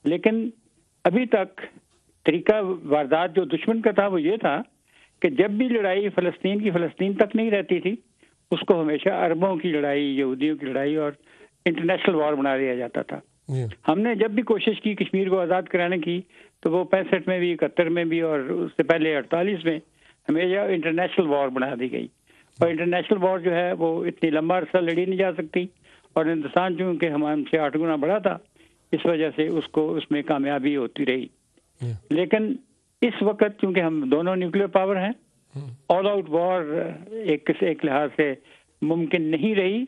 لیکن ابھی تک طریقہ واردات جو دشمن کا تھا وہ یہ تھا کہ جب بھی لڑائی فلسطین کی فلسطین تک نہیں رہتی تھی، اس کو ہمیشہ عربوں کی لڑائی، یہودیوں کی لڑائی اور انٹرنیشنل وار بنا دیا جاتا تھا۔ ہم نے جب بھی کوشش کی کشمیر کو آزاد کرانے کی تو وہ 65 میں بھی، 71 میں بھی اور اس سے پہلے 48 میں ہمیشہ انٹرنیشنل وار بنا دی گئی، اور انٹرنیشنل وار جو ہے وہ اتنی لمبا عرصہ لڑی نہیں جا سکتی، اور ہندوستان چونکہ ہم سے 8 گنا بڑا تھا، اس وجہ سے اس میں کامیابی ہوتی رہی۔ لیکن اس وقت چونکہ ہم دونوں نیوکلیر پاور ہیں، آل آؤٹ وار ایک لحاظ سے ممکن نہیں رہی،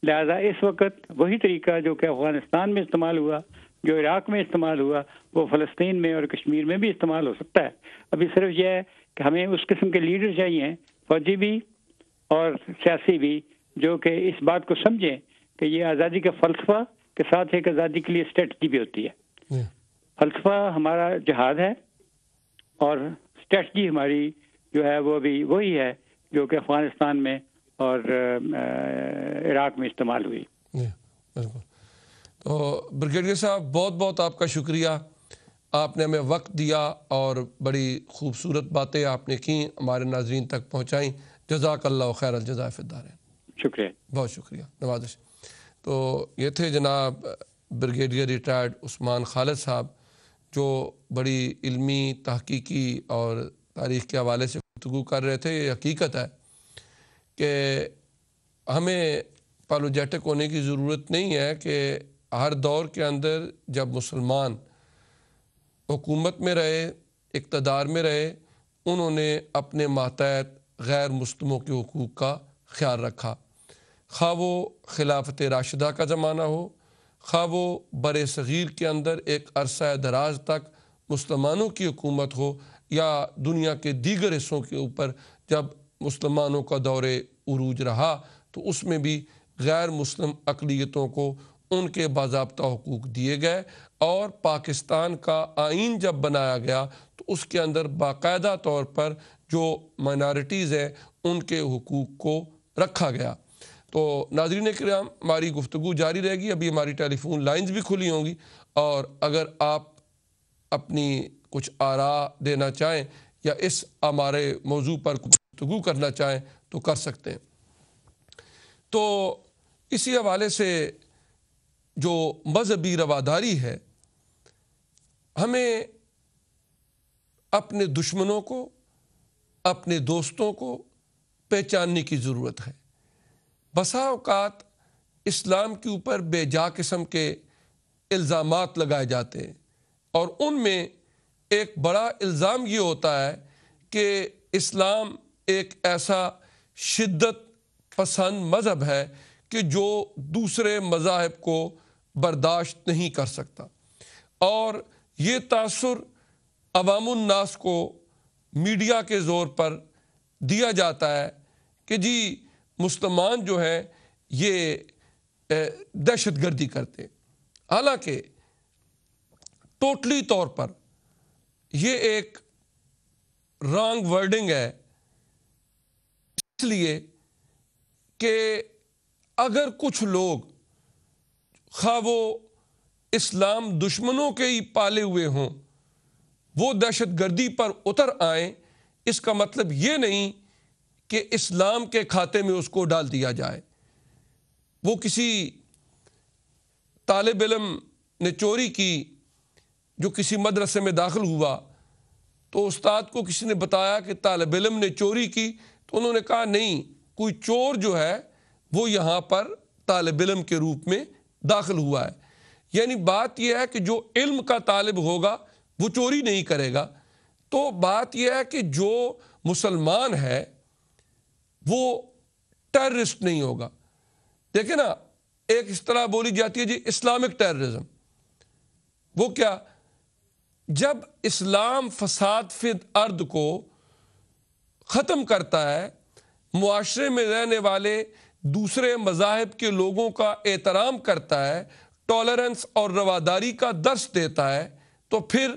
لہذا اس وقت وہی طریقہ جو کہ افغانستان میں استعمال ہوا، جو عراق میں استعمال ہوا، وہ فلسطین میں اور کشمیر میں بھی استعمال ہو سکتا ہے۔ ابھی صرف یہ ہے کہ ہمیں اس قسم کے لیڈر چاہیے، فوجی بھی اور سیاسی بھی، جو کہ اس بات کو سمجھیں کہ یہ آزادی کا فلسفہ کے ساتھ ایک آزادی کے لیے اسٹریٹجی بھی ہوتی ہے۔ فلسفہ ہمارا جہاد ہے اور اسٹریٹجی ہماری جو ہے وہ بھی وہی ہے جو کہ افغانستان میں اور عراق میں استعمال ہوئی۔ بالکل۔ تو بریگیڈیئر صاحب بہت بہت آپ کا شکریہ، آپ نے ہمیں وقت دیا اور بڑی خوبصورت باتیں آپ نے کی، ہمارے ناظرین تک پہنچائیں۔ جزاک اللہ خیر الجزائے فی الدارین۔ شکریہ، بہت شکریہ، نوازش۔ تو یہ تھے جناب بریگیڈیئر ریٹائرڈ عثمان خالد صاحب، جو بڑی علمی، تحقیقی اور تاریخ کے حوالے سے گفتگو کر رہے تھے۔ یہ حقیقت ہے کہ ہمیں اپالوجیٹک ہونے کی ضرورت نہیں ہے کہ ہر دور کے اندر جب مسلمان حکومت میں رہے، اقتدار میں رہے، انہوں نے اپنے ماتحت غیر مسلموں کے حقوق کا خیال رکھا، خواہ وہ خلافت راشدہ کا زمانہ ہو، خواہ وہ بر صغیر کے اندر ایک عرصہ دراز تک مسلمانوں کی حکومت ہو، یا دنیا کے دیگر حصوں کے اوپر جب مسلمانوں کا دور عروج رہا تو اس میں بھی غیر مسلم اقلیتوں کو ان کے باضابطہ حقوق دیے گئے، اور پاکستان کا آئین جب بنایا گیا تو اس کے اندر باقاعدہ طور پر جو مائنارٹیز ہیں ان کے حقوق کو رکھا گیا۔ تو ناظرین کرام، ہماری گفتگو جاری رہے گی، ابھی ہماری ٹیلی فون لائنز بھی کھلی ہوں گی، اور اگر آپ اپنی کچھ آراء دینا چاہیں یا اس ہمارے موضوع پر گفتگو کرنا چاہیں تو کر سکتے ہیں۔ تو اسی حوالے سے جو مذہبی رواداری ہے، ہمیں اپنے دشمنوں کو، اپنے دوستوں کو پہچاننے کی ضرورت ہے۔ بسا اوقات اسلام کے اوپر بے جا قسم کے الزامات لگائے جاتے ہیں، اور ان میں ایک بڑا الزام یہ ہوتا ہے کہ اسلام ایک ایسا شدت پسند مذہب ہے کہ جو دوسرے مذاہب کو برداشت نہیں کر سکتا، اور یہ تاثر عوام الناس کو میڈیا کے زور پر دیا جاتا ہے کہ جی مسلمان جو ہیں یہ دہشت گردی کرتے ہیں، حالانکہ ٹوٹلی طور پر یہ ایک رانگ ورڈنگ ہے، اس لیے کہ اگر کچھ لوگ خواہ وہ اسلام دشمنوں کے ہی پالے ہوئے ہوں، وہ دہشت گردی پر اتر آئیں، اس کا مطلب یہ نہیں کہ اسلام کے کھاتے میں اس کو ڈال دیا جائے۔ وہ کسی طالب علم نے چوری کی جو کسی مدرسے میں داخل ہوا، تو استاد کو کسی نے بتایا کہ طالب علم نے چوری کی، تو انہوں نے کہا نہیں، کوئی چور جو ہے وہ یہاں پر طالب علم کے روپ میں داخل ہوا ہے۔ یعنی بات یہ ہے کہ جو علم کا طالب ہوگا وہ چوری نہیں کرے گا۔ تو بات یہ ہے کہ جو مسلمان ہے وہ ٹیررسٹ نہیں ہوگا۔ دیکھیں نا، ایک اصطلاح بولی جاتی ہے جی اسلامک ٹیررزم۔ وہ کیا؟ جب اسلام فساد فی الارض کو ختم کرتا ہے، معاشرے میں رہنے والے دوسرے مذاہب کے لوگوں کا احترام کرتا ہے، ٹالرنس اور رواداری کا درس دیتا ہے، تو پھر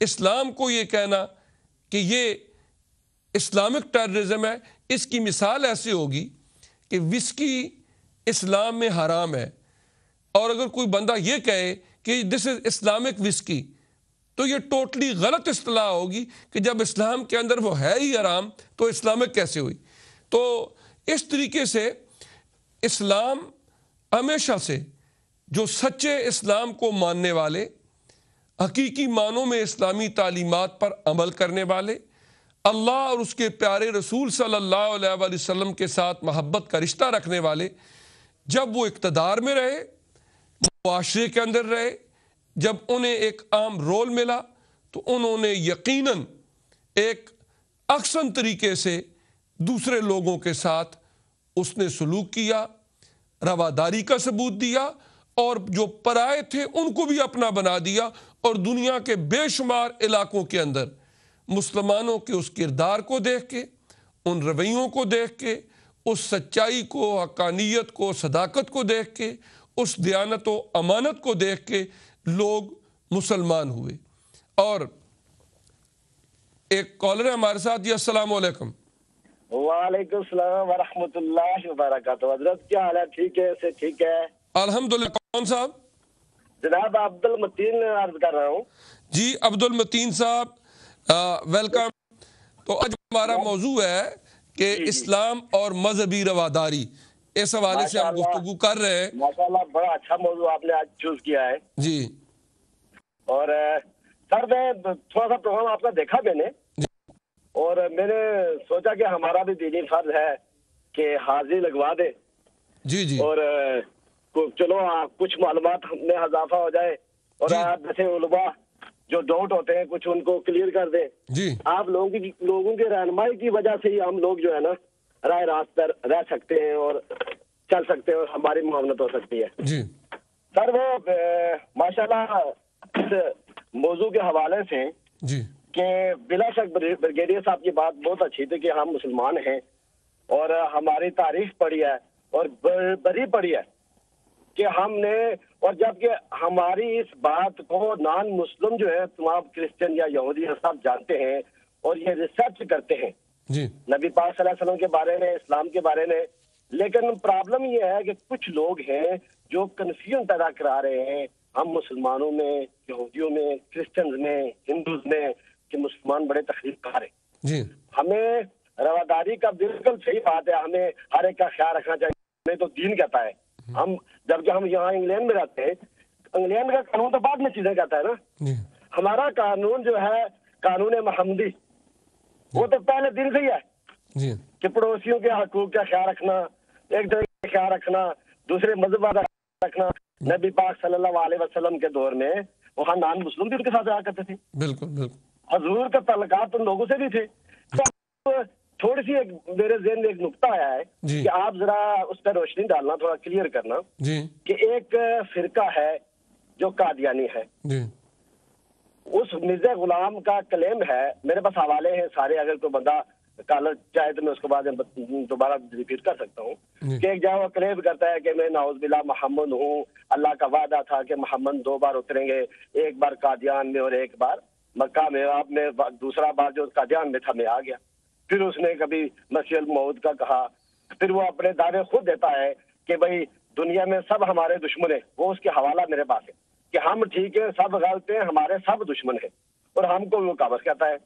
اسلام کو یہ کہنا کہ یہ اسلامک ٹیررزم ہے، اس کی مثال ایسے ہوگی کہ وسکی اسلام میں حرام ہے، اور اگر کوئی بندہ یہ کہے کہ دس از اسلامک وسکی، تو یہ ٹوٹلی غلط اصطلاح ہوگی کہ جب اسلام کے اندر وہ ہے ہی حرام تو اسلامک کیسے ہوئی؟ تو اس طریقے سے اسلام ہمیشہ سے جو سچے اسلام کو ماننے والے، حقیقی معنوں میں اسلامی تعلیمات پر عمل کرنے والے، اللہ اور اس کے پیارے رسول صلی اللہ علیہ وآلہ وسلم کے ساتھ محبت کا رشتہ رکھنے والے، جب وہ اقتدار میں رہے، معاشرے کے اندر رہے، جب انہیں ایک عام رول ملا تو انہوں نے یقیناً ایک احسن طریقے سے دوسرے لوگوں کے ساتھ اس نے سلوک کیا، رواداری کا ثبوت دیا، اور جو پرائے تھے ان کو بھی اپنا بنا دیا، اور دنیا کے بے شمار علاقوں کے اندر مسلمانوں کے اس کردار کو دیکھ کے، ان رویوں کو دیکھ کے، اس سچائی کو، حقانیت کو، صداقت کو دیکھ کے، اس دیانت و امانت کو دیکھ کے لوگ مسلمان ہوئے۔ اور ایک کالر ہے ہمارے ساتھ، جی السلام علیکم۔ وعلیکم السلام ورحمۃ اللہ وبرکاتہ۔ حضرت کیا حال ہے؟ ٹھیک ہے سے ٹھیک ہے الحمدللہ۔ کون صاحب؟ جناب عبد المتین عرض کر رہا ہوں۔ جی عبد المتین صاحب ویلکم۔ تو آج ہمارا موضوع ہے کہ اسلام اور مذہبی رواداری، اس حوالے سے ہم گفتگو کر رہے ہیں۔ ماشاءاللہ بڑا اچھا موضوع آپ نے آج چوز کیا ہے جی۔ اور سر میں تھوڑا سا پروگرام آپ کا دیکھا میں نے، اور میں نے سوچا کہ ہمارا بھی دینی فرض ہے کہ حاضری لگوا دے، جی جی، اور چلو کچھ معلومات میں اضافہ ہو جائے، اور آپ جیسے علماء جو ڈاؤٹ ہوتے ہیں کچھ ان کو کلیئر کر دیں۔ جی، آپ لوگوں کی رہنمائی کی وجہ سے ہی ہم لوگ جو ہے نا راہ راست پر رہ سکتے ہیں اور چل سکتے ہیں، اور ہماری معاونت ہو سکتی ہے۔ جی سر وہ ماشاءاللہ اس موضوع کے حوالے سے جی، کہ بلا شک بریگیڈیئر صاحب کی بات بہت اچھی تھی کہ ہم مسلمان ہیں اور ہماری تاریخ پڑھی ہے اور بری پڑھی ہے کہ ہم نے، اور جبکہ ہماری اس بات کو نان مسلم جو ہے تمام کرسچن یا یہودی سب جانتے ہیں اور یہ ریسرچ کرتے ہیں جی، نبی پاک صلی اللہ علیہ وسلم کے بارے میں، اسلام کے بارے میں، لیکن پرابلم یہ ہے کہ کچھ لوگ ہیں جو کنفیوژن پیدا کرا رہے ہیں ہم مسلمانوں میں، یہودیوں میں، کرسچنز میں، ہندوز میں، کہ مسلمان بڑے تخریب کار ہیں۔ جی، ہمیں رواداری کا بالکل صحیح بات ہے، ہمیں ہر ایک کا خیال رکھنا چاہیے، ہمیں تو دین کہتا ہے۔ ہم جبکہ ہم یہاں انگلینڈ میں رہتے ہیں، انگلینڈ کا قانون تو بعد میں چیزیں کہتا ہے نا، جی، ہمارا قانون جو ہے قانون محمدی وہ تو پہلے دن سے ہی ہے جی، کہ پڑوسیوں کے حقوق کا خیال رکھنا، ایک دوسرے کا خیال رکھنا، دوسرے مذہب کا خیال رکھنا۔ نبی پاک صلی اللہ علیہ وسلم کے دور میں وہاں نان مسلم بھی ان کے ساتھ رہا کرتے تھے، بالکل بالکل، حضور کا تعلقات ان لوگوں سے بھی تھے۔ تو تھوڑی سی ایک میرے ذہن میں ایک نقطہ آیا ہے جی، کہ آپ ذرا اس پہ روشنی ڈالنا، تھوڑا کلیئر کرنا جی، کہ ایک فرقہ ہے جو قادیانی ہے، جی، اس مرزا غلام کا کلیم ہے، میرے پاس حوالے ہیں سارے، اگر کوئی بندہ کالر چاہے تو میں اس کے بعد دوبارہ ریپیٹ کر سکتا ہوں جی، کہ ایک جگہ وہ کلیم کرتا ہے کہ میں نعوذ باللہ محمد ہوں، اللہ کا وعدہ تھا کہ محمد 2 بار اتریں گے، ایک بار قادیان میں اور ایک بار مکہ میں، اب میں دوسرا بار جو قادیان میں تھا میں آ گیا۔ پھر اس نے کبھی مسیح الموعود کا کہا، پھر وہ اپنے دعوے خود دیتا ہے کہ بھائی دنیا میں سب ہمارے دشمن ہیں، وہ اس کے حوالہ میرے پاس ہے کہ ہم ٹھیک ہے، سب غلط ہیں، ہمارے سب دشمن ہیں، اور ہم کو وہ کابس کہتا ہے۔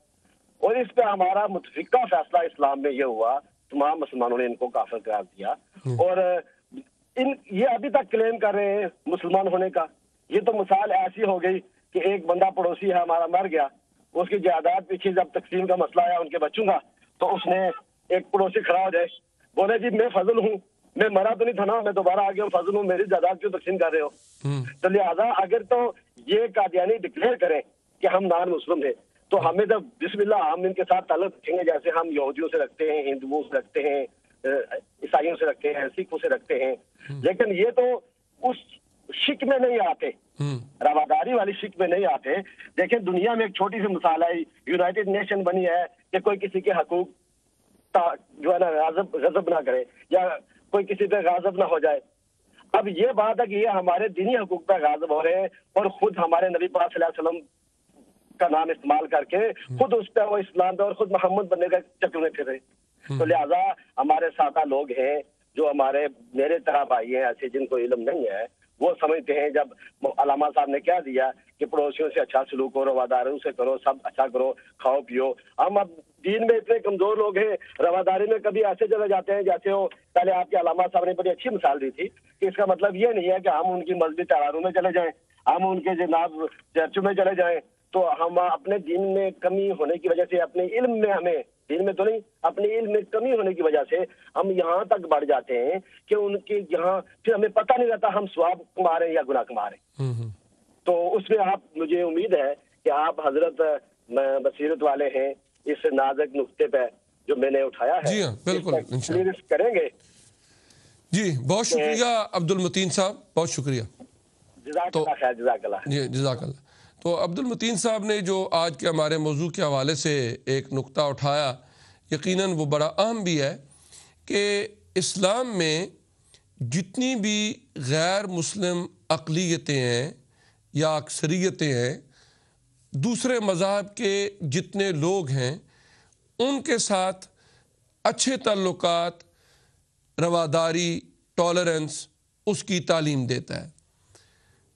اور اس پہ ہمارا متفقہ فیصلہ اسلام میں یہ ہوا، تمام مسلمانوں نے ان کو کافر قرار دیا، اور یہ ابھی تک کلیم کر رہے ہیں مسلمان ہونے کا۔ یہ تو مثال ایسی ہو گئی کہ ایک بندہ پڑوسی ہے ہمارا مر گیا، اس کی جائیداد پیچھے جب تقسیم کا مسئلہ آیا ان کے بچوں کا، تو اس نے ایک پڑوسی کھڑا ہو جائے، بولے جی میں فضل ہوں، میں مرا تو نہیں تھا نا، میں دوبارہ آ گیا ہوں، فضل ہوں، میری جائیداد کیوں تقسیم کر رہے ہو؟ تو لہٰذا اگر تو یہ قادیانی ڈکلیئر کریں کہ ہم نان مسلم ہیں، تو ہمیں جب بسم اللہ ہم ان کے ساتھ تعلق رکھیں گے جیسے ہم یہودیوں سے رکھتے ہیں، ہندوؤں سے رکھتے ہیں، عیسائیوں سے رکھتے ہیں، سکھوں سے رکھتے ہیں، لیکن یہ تو اس شک میں نہیں آتے، رواداری والی شک میں نہیں آتے۔ دیکھیں دنیا میں ایک چھوٹی سی مثال ہے، یونائٹڈ نیشن بنی ہے کہ کوئی کسی کے حقوق جو ہے نا غضب نہ کرے یا کوئی کسی پہ غاضب نہ ہو جائے۔ اب یہ بات ہے کہ یہ ہمارے دینی حقوق پہ غاضب ہو رہے ہیں، اور خود ہمارے نبی پاک صلی اللہ علیہ وسلم کا نام استعمال کر کے خود اس پہ وہ اسلام پہ اور خود محمد بننے کا چکر میں پھر رہے۔ تو لہٰذا ہمارے سادہ لوگ ہیں جو ہمارے میرے طرح بھائی ہیں ایسے جن کو علم نہیں ہے، وہ سمجھتے ہیں جب علامہ صاحب نے کیا دیا کہ پڑوسیوں سے اچھا سلوک کرو، رواداروں سے کرو، سب اچھا کرو، کھاؤ پیو. ہم اب دین میں اتنے کمزور لوگ ہیں، رواداری میں کبھی ایسے چلے جاتے ہیں جیسے وہ پہلے آپ کے علامہ صاحب نے بڑی اچھی مثال دی تھی کہ اس کا مطلب یہ نہیں ہے کہ ہم ان کی مذہبی تہواروں میں چلے جائیں، ہم ان کے جناب چرچوں میں چلے جائیں. تو ہم اپنے دین میں کمی ہونے کی وجہ سے، اپنے علم میں، ہمیں دین میں تو نہیں، اپنے علم میں کمی ہونے کی وجہ سے ہم یہاں تک بڑھ جاتے ہیں کہ ان کے یہاں پھر ہمیں پتہ نہیں رہتا ہم ثواب کما رہے ہیں یا گناہ کما رہے ہیں. تو اس میں مجھے امید ہے کہ آپ حضرت بصیرت والے ہیں، اس نازک نقطے پہ جو میں نے اٹھایا ہے جی ہاں بالکل انشاءاللہ کریں گے. جی بہت شکریہ عبد المتین صاحب، بہت شکریہ. جزاک اللہ خیر، جزاک اللہ. جی جزاک اللہ. تو عبد المتین صاحب نے جو آج کے ہمارے موضوع کے حوالے سے ایک نقطہ اٹھایا، یقیناً وہ بڑا اہم بھی ہے کہ اسلام میں جتنی بھی غیر مسلم اقلیتیں ہیں یا اکثریتیں ہیں، دوسرے مذاہب کے جتنے لوگ ہیں، ان کے ساتھ اچھے تعلقات، رواداری، ٹالرنس، اس کی تعلیم دیتا ہے.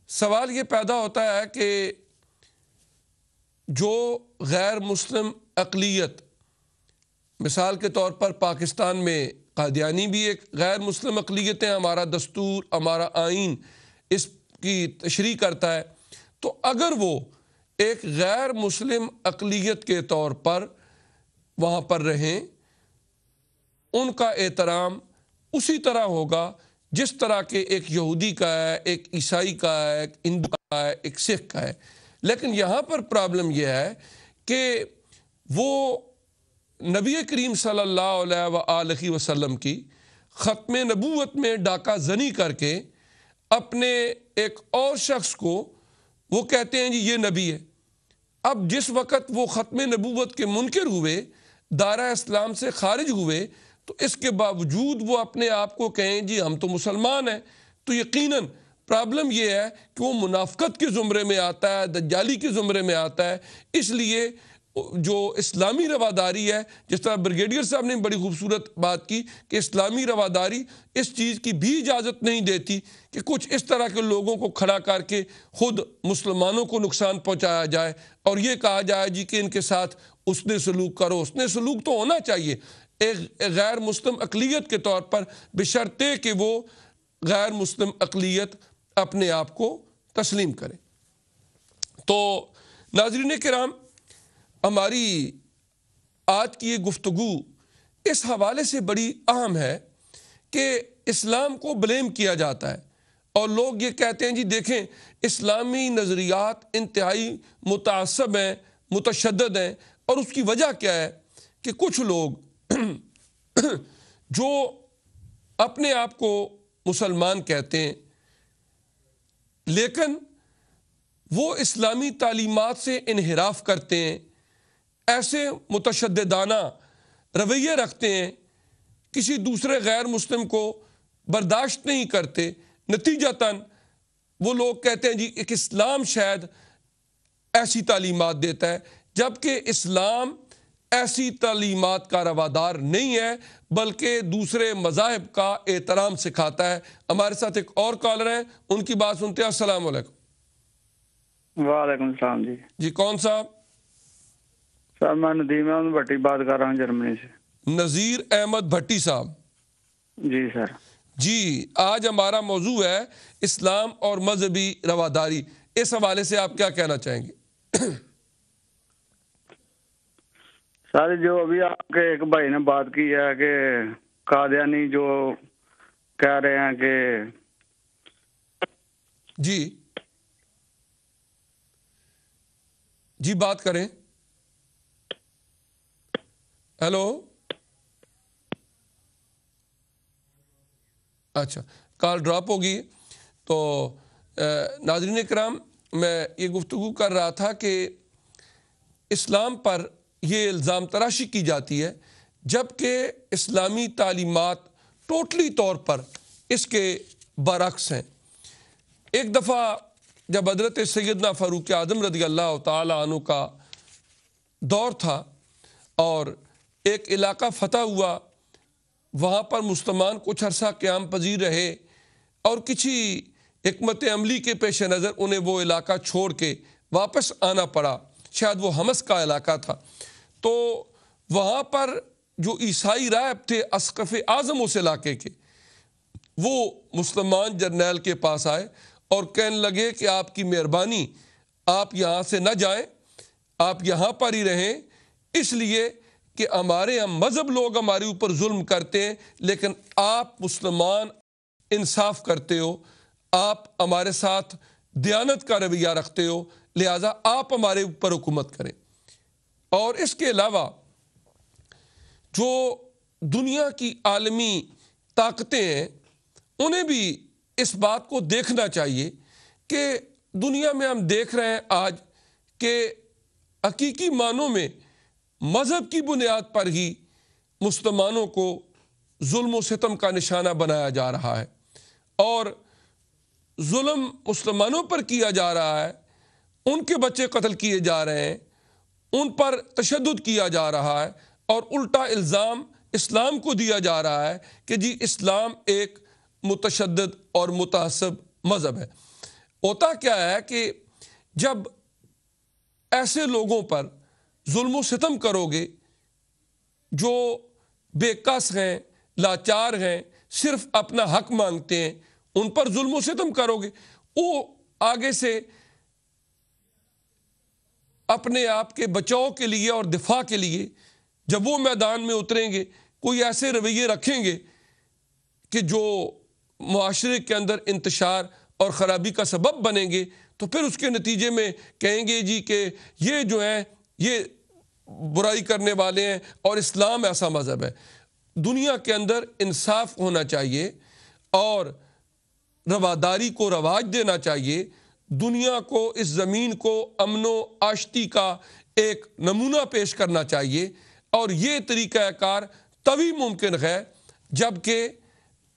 سوال یہ پیدا ہوتا ہے کہ جو غیر مسلم اقلیت، مثال کے طور پر پاکستان میں قادیانی بھی ایک غیر مسلم اقلیت ہے، ہمارا دستور، ہمارا آئین اس کی تشریح کرتا ہے. تو اگر وہ ایک غیر مسلم اقلیت کے طور پر وہاں پر رہیں، ان کا احترام اسی طرح ہوگا جس طرح کے ایک یہودی کا ہے، ایک عیسائی کا ہے، ایک ہندو کا ہے، ایک سکھ کا ہے. لیکن یہاں پر پرابلم یہ ہے کہ وہ نبی کریم صلی اللہ علیہ وآلہ وسلم کی ختم نبوت میں ڈاکہ زنی کر کے اپنے ایک اور شخص کو وہ کہتے ہیں جی یہ نبی ہے. اب جس وقت وہ ختم نبوت کے منکر ہوئے، دائرہ اسلام سے خارج ہوئے، تو اس کے باوجود وہ اپنے آپ کو کہیں جی ہم تو مسلمان ہیں، تو یقیناً پرابلم یہ ہے کہ وہ منافقت کے زمرے میں آتا ہے، دجالی کے زمرے میں آتا ہے. اس لیے جو اسلامی رواداری ہے، جس طرح بریگیڈیئر صاحب نے بڑی خوبصورت بات کی کہ اسلامی رواداری اس چیز کی بھی اجازت نہیں دیتی کہ کچھ اس طرح کے لوگوں کو کھڑا کر کے خود مسلمانوں کو نقصان پہنچایا جائے اور یہ کہا جائے جی کہ ان کے ساتھ اس نے سلوک کرو. اس نے سلوک تو ہونا چاہیے ایک غیر مسلم اقلیت کے طور پر، بشرطے کہ وہ غیر مسلم اقلیت اپنے آپ کو تسلیم کرے. تو ناظرین کرام، ہماری آج کی یہ گفتگو اس حوالے سے بڑی اہم ہے کہ اسلام کو بلیم کیا جاتا ہے اور لوگ یہ کہتے ہیں جی دیکھیں اسلامی نظریات انتہائی متعصب ہیں، متشدد ہیں. اور اس کی وجہ کیا ہے کہ کچھ لوگ جو اپنے آپ کو مسلمان کہتے ہیں لیکن وہ اسلامی تعلیمات سے انحراف کرتے ہیں، ایسے متشددانہ رویے رکھتے ہیں، کسی دوسرے غیر مسلم کو برداشت نہیں کرتے، نتیجتاً وہ لوگ کہتے ہیں جی ایک اسلام شاید ایسی تعلیمات دیتا ہے، جبکہ اسلام ایسی تعلیمات کا روادار نہیں ہے بلکہ دوسرے مذاہب کا احترام سکھاتا ہے. ہمارے ساتھ ایک اور کالر ہیں، ان کی بات سنتے ہیں. السلام علیکم. وعلیکم السلام. جی کون صاحب؟ سر میں ندیم احمد بھٹی بات کر رہا ہوں جرمنی سے. نذیر احمد بھٹی صاحب. جی سر. جی آج ہمارا موضوع ہے اسلام اور مذہبی رواداری. اس حوالے سے آپ کیا کہنا چاہیں گے؟ سر جو ابھی آپ کے ایک بھائی نے بات کی ہے کہ قادیانی جو کہہ رہے ہیں کہ جی بات کریں. ہیلو. اچھا کال ڈراپ ہوگی. تو ناظرین کرام، میں یہ گفتگو کر رہا تھا کہ اسلام پر یہ الزام تراشی کی جاتی ہے جبکہ اسلامی تعلیمات ٹوٹلی طور پر اس کے برعکس ہیں. ایک دفعہ جب حضرت سیدنا فاروق اعظم رضی اللہ تعالی عنہ کا دور تھا اور ایک علاقہ فتح ہوا، وہاں پر مسلمان کچھ عرصہ قیام پذیر رہے اور کسی حکمت عملی کے پیش نظر انہیں وہ علاقہ چھوڑ کے واپس آنا پڑا، شاید وہ حمص کا علاقہ تھا، تو وہاں پر جو عیسائی راہب تھے اسقف اعظم اس علاقے کے، وہ مسلمان جرنیل کے پاس آئے اور کہنے لگے کہ آپ کی مہربانی، آپ یہاں سے نہ جائیں، آپ یہاں پر ہی رہیں، اس لیے کہ ہمارے ہم مذہب لوگ ہمارے اوپر ظلم کرتے ہیں، لیکن آپ مسلمان انصاف کرتے ہو، آپ ہمارے ساتھ دیانت کا رویہ رکھتے ہو، لہٰذا آپ ہمارے اوپر حکومت کریں۔ اور اس کے علاوہ جو دنیا کی عالمی طاقتیں ہیں انہیں بھی اس بات کو دیکھنا چاہیے کہ دنیا میں ہم دیکھ رہے ہیں آج کہ حقیقی معنوں میں مذہب کی بنیاد پر ہی مسلمانوں کو ظلم و ستم کا نشانہ بنایا جا رہا ہے، اور ظلم مسلمانوں پر کیا جا رہا ہے، ان کے بچے قتل کیے جا رہے ہیں، ان پر تشدد کیا جا رہا ہے، اور الٹا الزام اسلام کو دیا جا رہا ہے کہ جی اسلام ایک متشدد اور متعصب مذہب ہے۔ ہوتا کیا ہے کہ جب ایسے لوگوں پر ظلم و ستم کرو گے جو بے کس ہیں، لاچار ہیں، صرف اپنا حق مانگتے ہیں، ان پر ظلم و ستم کرو گے، وہ آگے سے اپنے آپ کے بچاؤ کے لیے اور دفاع کے لیے جب وہ میدان میں اتریں گے کوئی ایسے رویے رکھیں گے کہ جو معاشرے کے اندر انتشار اور خرابی کا سبب بنیں گے، تو پھر اس کے نتیجے میں کہیں گے جی کہ یہ جو ہیں یہ برائی کرنے والے ہیں اور اسلام ایسا مذہب ہے۔ دنیا کے اندر انصاف ہونا چاہیے اور رواداری کو رواج دینا چاہیے، دنیا کو، اس زمین کو امن و آشتی کا ایک نمونہ پیش کرنا چاہیے، اور یہ طریقہ کار تبھی ممکن ہے جب کہ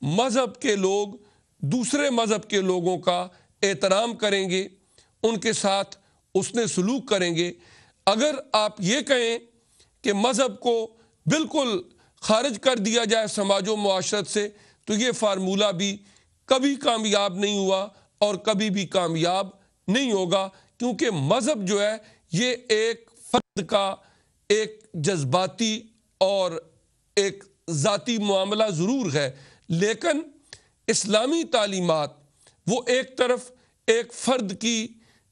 مذہب کے لوگ دوسرے مذہب کے لوگوں کا احترام کریں گے، ان کے ساتھ حسن سلوک کریں گے۔ اگر آپ یہ کہیں کہ مذہب کو بالکل خارج کر دیا جائے سماج و معاشرت سے، تو یہ فارمولہ بھی کبھی کامیاب نہیں ہوا اور کبھی بھی کامیاب نہیں ہوگا، کیونکہ مذہب جو ہے یہ ایک فرد کا ایک جذباتی اور ایک ذاتی معاملہ ضرور ہے، لیکن اسلامی تعلیمات وہ ایک طرف ایک فرد کی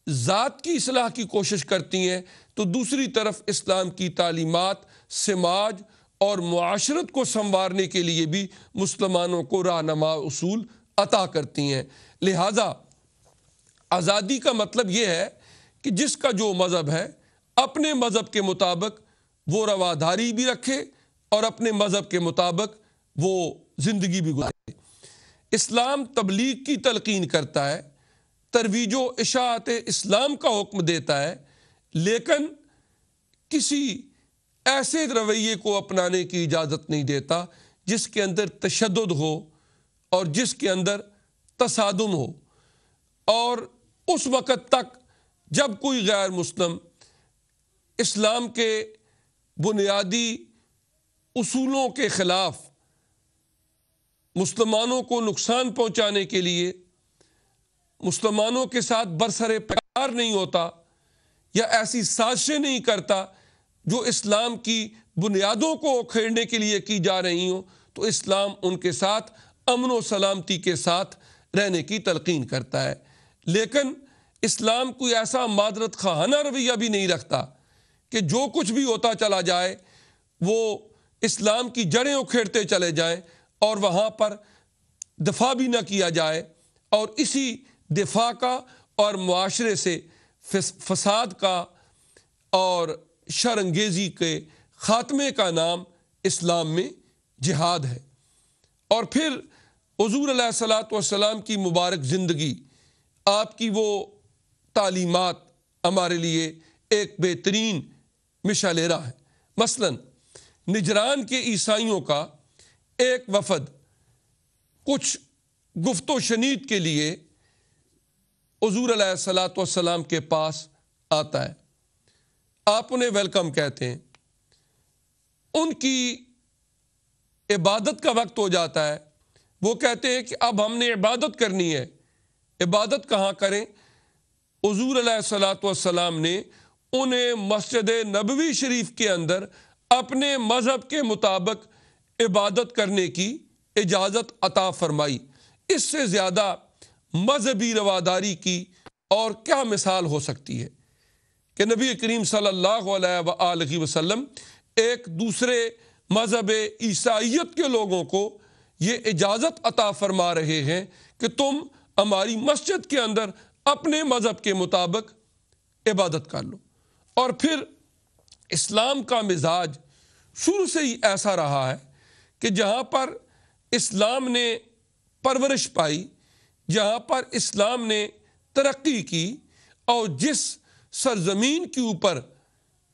ذات کی اصلاح کی کوشش کرتی ہیں، تو دوسری طرف اسلام کی تعلیمات سماج اور معاشرت کو سنوارنے کے لیے بھی مسلمانوں کو رہنما اصول عطا کرتی ہیں۔ لہٰذا آزادی کا مطلب یہ ہے کہ جس کا جو مذہب ہے اپنے مذہب کے مطابق وہ رواداری بھی رکھے اور اپنے مذہب کے مطابق وہ زندگی بھی گزارے۔ اسلام تبلیغ کی تلقین کرتا ہے، ترویج و اشاعت اسلام کا حکم دیتا ہے، لیکن کسی ایسے رویے کو اپنانے کی اجازت نہیں دیتا جس کے اندر تشدد ہو اور جس کے اندر تصادم ہو، اور اس وقت تک جب کوئی غیر مسلم اسلام کے بنیادی اصولوں کے خلاف مسلمانوں کو نقصان پہنچانے کے لیے مسلمانوں کے ساتھ برسر پیکار نہیں ہوتا یا ایسی سازشیں نہیں کرتا جو اسلام کی بنیادوں کو کھیڑنے کے لیے کی جا رہی ہوں، تو اسلام ان کے ساتھ امن و سلامتی کے ساتھ رہنے کی تلقین کرتا ہے۔ لیکن اسلام کوئی ایسا معذرت خواہانہ رویہ بھی نہیں رکھتا کہ جو کچھ بھی ہوتا چلا جائے وہ اسلام کی جڑیں اکھیڑتے چلے جائیں اور وہاں پر دفاع بھی نہ کیا جائے، اور اسی دفاع کا اور معاشرے سے فساد کا اور شر انگیزی کے خاتمے کا نام اسلام میں جہاد ہے۔ اور پھر حضور علیہ الصلوۃ والسلام کی مبارک زندگی، آپ کی وہ تعلیمات ہمارے لیے ایک بہترین مشعل راہ ہے۔ مثلا نجران کے عیسائیوں کا ایک وفد کچھ گفت و شنید کے لیے حضور علیہ الصلوۃ والسلام کے پاس آتا ہے، آپ انہیں ویلکم کہتے ہیں، ان کی عبادت کا وقت ہو جاتا ہے، وہ کہتے ہیں کہ اب ہم نے عبادت کرنی ہے، عبادت کہاں کریں؟ حضور علیہ الصلوۃ والسلام نے انہیں مسجد نبوی شریف کے اندر اپنے مذہب کے مطابق عبادت کرنے کی اجازت عطا فرمائی۔ اس سے زیادہ مذہبی رواداری کی اور کیا مثال ہو سکتی ہے کہ نبی کریم صلی اللہ علیہ وآلہ وسلم ایک دوسرے مذہب عیسائیت کے لوگوں کو یہ اجازت عطا فرما رہے ہیں کہ تم ہماری مسجد کے اندر اپنے مذہب کے مطابق عبادت کر لو۔ اور پھر اسلام کا مزاج شروع سے ہی ایسا رہا ہے کہ جہاں پر اسلام نے پرورش پائی، جہاں پر اسلام نے ترقی کی، اور جس سرزمین کے اوپر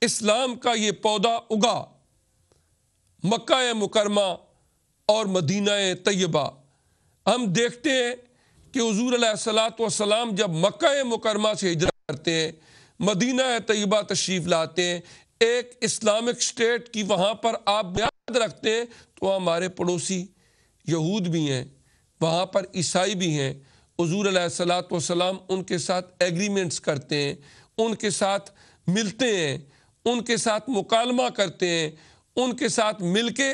اسلام کا یہ پودا اگا، مکہ مکرمہ اور مدینہ طیبہ، ہم دیکھتے ہیں کہ حضور علیہ الصلوۃ والسلام جب مکہ مکرمہ سے ہجرت کرتے ہیں، مدینہ طیبہ تشریف لاتے ہیں، ایک اسلامک اسٹیٹ کی وہاں پر آپ بنیاد رکھتے ہیں، تو ہمارے پڑوسی یہود بھی ہیں، وہاں پر عیسائی بھی ہیں۔ حضور علیہ الصلوۃ والسلام ان کے ساتھ ایگریمنٹس کرتے ہیں، ان کے ساتھ ملتے ہیں، ان کے ساتھ مکالمہ کرتے ہیں، ان کے ساتھ مل کے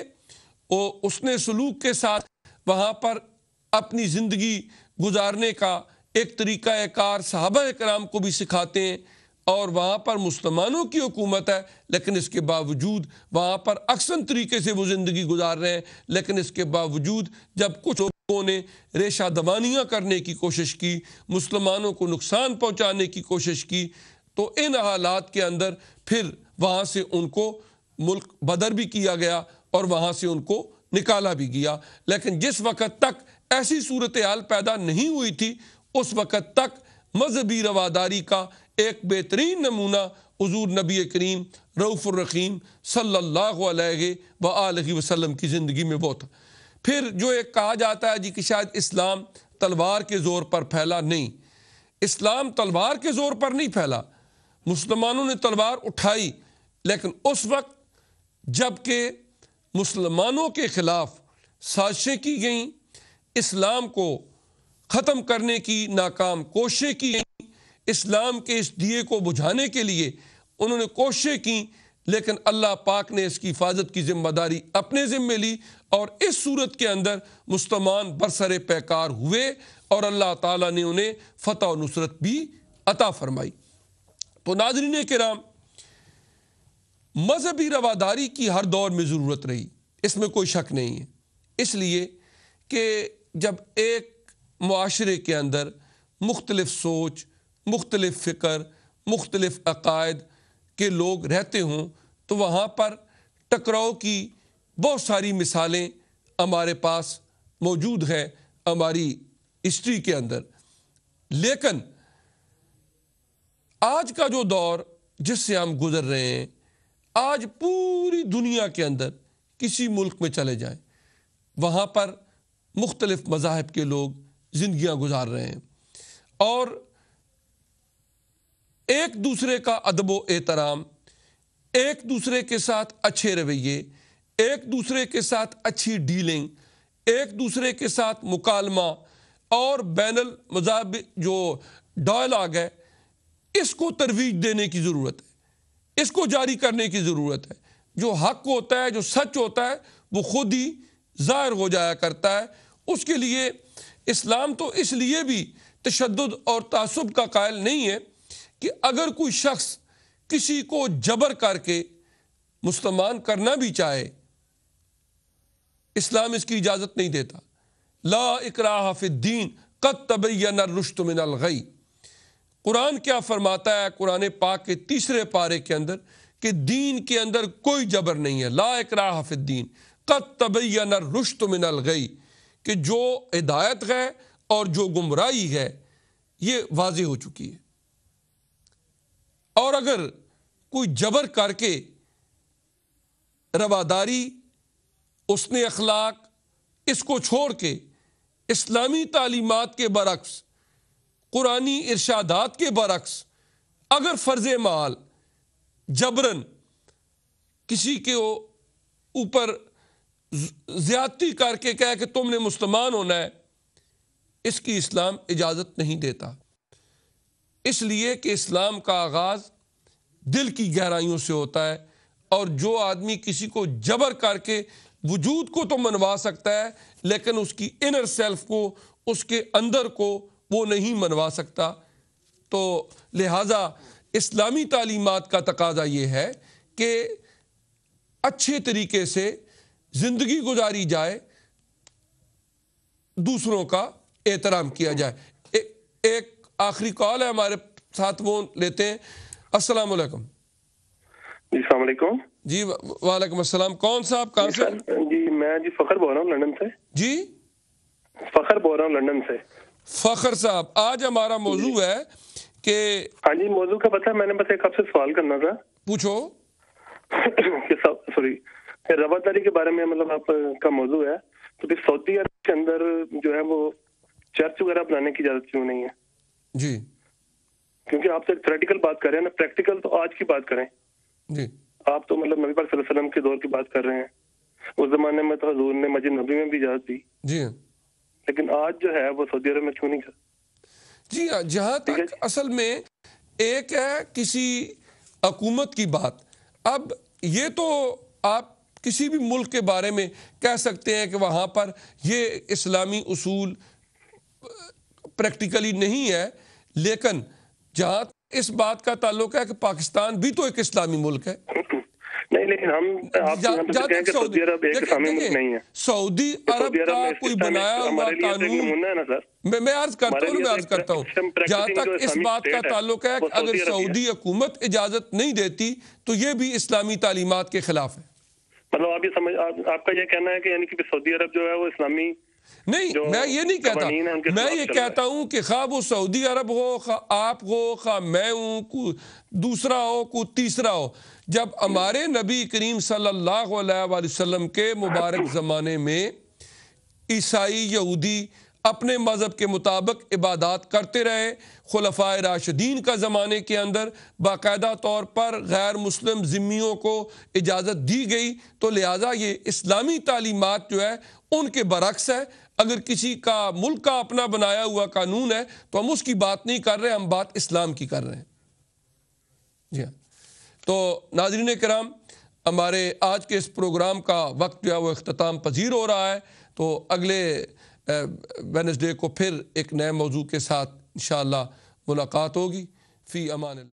حسن سلوک کے ساتھ وہاں پر اپنی زندگی گزارنے کا ایک طریقہ کار صحابہ کرام کو بھی سکھاتے ہیں۔ اور وہاں پر مسلمانوں کی حکومت ہے، لیکن اس کے باوجود وہاں پر احسن طریقے سے وہ زندگی گزار رہے ہیں، لیکن اس کے باوجود جب کچھ لوگوں نے ریشہ دوانیاں کرنے کی کوشش کی، مسلمانوں کو نقصان پہنچانے کی کوشش کی، تو ان حالات کے اندر پھر وہاں سے ان کو ملک بدر بھی کیا گیا اور وہاں سے ان کو نکالا بھی گیا۔ لیکن جس وقت تک ایسی صورتحال پیدا نہیں ہوئی تھی، اس وقت تک مذہبی رواداری کا ایک بہترین نمونہ حضور نبی کریم رؤوف الرحیم صلی اللہ علیہ وآلہ وسلم کی زندگی میں وہ تھا۔ پھر جو ایک کہا جاتا ہے کہ شاید اسلام تلوار کے زور پر پھیلا، نہیں، اسلام تلوار کے زور پر نہیں پھیلا، مسلمانوں نے تلوار اٹھائی، لیکن اس وقت جب کہ مسلمانوں کے خلاف سازشیں کی گئیں، اسلام کو ختم کرنے کی ناکام کوششیں کی گئیں، اسلام کے اس دیے کو بجھانے کے لیے انہوں نے کوششیں کی، لیکن اللہ پاک نے اس کی حفاظت کی ذمہ داری اپنے ذمے لی، اور اس صورت کے اندر مسلمان برسر پیکار ہوئے اور اللہ تعالیٰ نے انہیں فتح و نصرت بھی عطا فرمائی۔ تو ناظرین کرام، مذہبی رواداری کی ہر دور میں ضرورت رہی، اس میں کوئی شک نہیں ہے، اس لیے کہ جب ایک معاشرے کے اندر مختلف سوچ، مختلف فکر، مختلف عقائد کے لوگ رہتے ہوں تو وہاں پر ٹکراؤ کی بہت ساری مثالیں ہمارے پاس موجود ہیں ہماری ہسٹری کے اندر۔ لیکن آج کا جو دور جس سے ہم گزر رہے ہیں، آج پوری دنیا کے اندر کسی ملک میں چلے جائیں، وہاں پر مختلف مذاہب کے لوگ زندگیاں گزار رہے ہیں، اور ایک دوسرے کا ادب و احترام، ایک دوسرے کے ساتھ اچھے رویے، ایک دوسرے کے ساتھ اچھی ڈیلنگ، ایک دوسرے کے ساتھ مکالمہ اور بین المذاہب جو ڈائلاگ ہے، اس کو ترویج دینے کی ضرورت ہے، اس کو جاری کرنے کی ضرورت ہے۔ جو حق ہوتا ہے، جو سچ ہوتا ہے، وہ خود ہی ظاہر ہو جایا کرتا ہے۔ اس کے لیے اسلام تو اس لیے بھی تشدد اور تعصب کا قائل نہیں ہے کہ اگر کوئی شخص کسی کو جبر کر کے مسلمان کرنا بھی چاہے، اسلام اس کی اجازت نہیں دیتا۔ لا اکراہ فی الدین قد تبین الرشد من الغی۔ قرآن کیا فرماتا ہے قرآن پاک کے 3 پارے کے اندر کہ دین کے اندر کوئی جبر نہیں ہے۔ لا اکراہ فی الدین قد تبین الرشد من الغی، کہ جو ہدایت ہے اور جو گمراہی ہے یہ واضح ہو چکی ہے، اور اگر کوئی جبر کر کے رواداری، حسن اخلاق، اس کو چھوڑ کے اسلامی تعلیمات کے برعکس، قرآنی ارشادات کے برعکس اگر فرض محال جبرن کسی کے اوپر زیادتی کر کے کہے کہ تم نے مسلمان ہونا ہے، اس کی اسلام اجازت نہیں دیتا، اس لیے کہ اسلام کا آغاز دل کی گہرائیوں سے ہوتا ہے، اور جو آدمی کسی کو جبر کر کے وجود کو تو منوا سکتا ہے لیکن اس کی انر سیلف کو، اس کے اندر کو وہ نہیں منوا سکتا۔ تو لہٰذا اسلامی تعلیمات کا تقاضا یہ ہے کہ اچھے طریقے سے زندگی گزاری جائے، دوسروں کا احترام کیا جائے۔ ایک آخری کال ہے ہمارے ساتھ، وہ لیتے ہیں۔ السلام علیکم۔ جی السلام علیکم۔ جی وعلیکم السلام۔ کون صاحب، کہاں سے؟ جی میں فخر بول رہا ہوں لندن سے۔ جی فخر بول رہا ہوں لندن سے۔ فخر صاحب، آج ہمارا موضوع ہے کہ ہاں جی، موضوع کا پتہ ہے، میں نے بس ایک آپ سے سوال کرنا تھا۔ پوچھو۔ سوری، رواداری کے بارے میں مطلب آپ کا موضوع ہے، تو پھر سعودی عرب کے اندر جو ہے وہ چرچ وغیرہ بنانے کی اجازت کیوں نہیں ہے؟ جی کیونکہ آپ سے تھیوریٹیکل بات کر رہے ہیں نا، پریکٹیکل تو آج کی بات کریں۔ جی آپ تو مطلب نبی پاک صلی اللہ علیہ وسلم کے دور کی بات کر رہے ہیں، اس زمانے میں تو حضور نے مسجد نبی میں بھی اجازت دی، جی لیکن آج جو ہے وہ سعودی عرب میں کیوں نہیں کر؟ جی ہاں، جہاں تک اصل میں ایک ہے کسی حکومت کی بات، اب یہ تو آپ کسی بھی ملک کے بارے میں کہہ سکتے ہیں کہ وہاں پر یہ اسلامی اصول پریکٹیکلی نہیں ہے، لیکن جہاں اس بات کا تعلق ہے کہ پاکستان بھی تو ایک اسلامی ملک ہے۔ نہیں، لیکن ہم آپ کہیں کہ سعودی عرب ایک اسلامی ملک نہیں ہے۔ سعودی عرب کا کوئی بنایا ہوا قانون، میں عرض کرتا ہوں جہاں تک اس بات کا تعلق ہے کہ اگر سعودی حکومت اجازت نہیں دیتی تو یہ بھی اسلامی تعلیمات کے خلاف ہے۔ مطلب آپ یہ سمجھ، آپ کا یہ کہنا ہے کہ یعنی کہ سعودی عرب جو ہے وہ اسلامی نہیں، میں یہ نہیں کہتا، میں یہ کہتا ہوں کہ خواہ وہ سعودی عرب ہو، خواہ آپ ہو، خواہ میں ہوں، کوئی دوسرا ہو، کوئی تیسرا ہو، جب ہمارے نبی کریم صلی اللہ علیہ وآلہ وسلم کے مبارک زمانے میں عیسائی، یہودی اپنے مذہب کے مطابق عبادات کرتے رہے، خلفائے راشدین کا زمانے کے اندر باقاعدہ طور پر غیر مسلم ذمیوں کو اجازت دی گئی، تو لہٰذا یہ اسلامی تعلیمات جو ہے ان کے برعکس ہے۔ اگر کسی کا ملک کا اپنا بنایا ہوا قانون ہے تو ہم اس کی بات نہیں کر رہے، ہم بات اسلام کی کر رہے ہیں۔ جی ہاں، تو ناظرین کرام، ہمارے آج کے اس پروگرام کا وقت جو ہے وہ اختتام پذیر ہو رہا ہے، تو اگلے ویڈنسڈے کو پھر ایک نئے موضوع کے ساتھ انشاءاللہ ملاقات ہوگی۔ فی امان اللہ۔